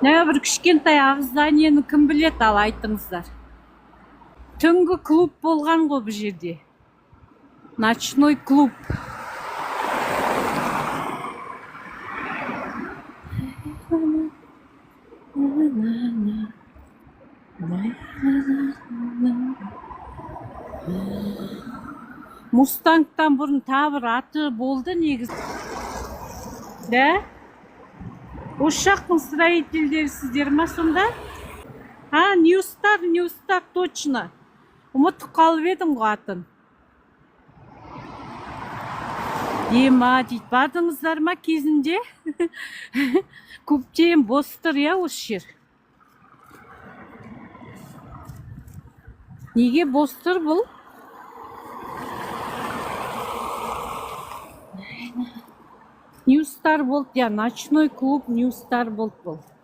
бір кішкентай ағызданияны кім білет, ал айтыңыздар. Түнгі клуб болған ғой бұл жерде. Ночной клуб. Мустангтан бұрын табыр аты болды негіз. Да? Осы жақтың строительдері сіздер ма сонда? New Star, точно. Ұмытып қалып едім ғой атын. Ема дейді, бардыңыздар ма кезінде? Көптен бос тұр я осы жер. Неге бос тұр бұл? New Star болды, я ночной клуб New Star болды бұл.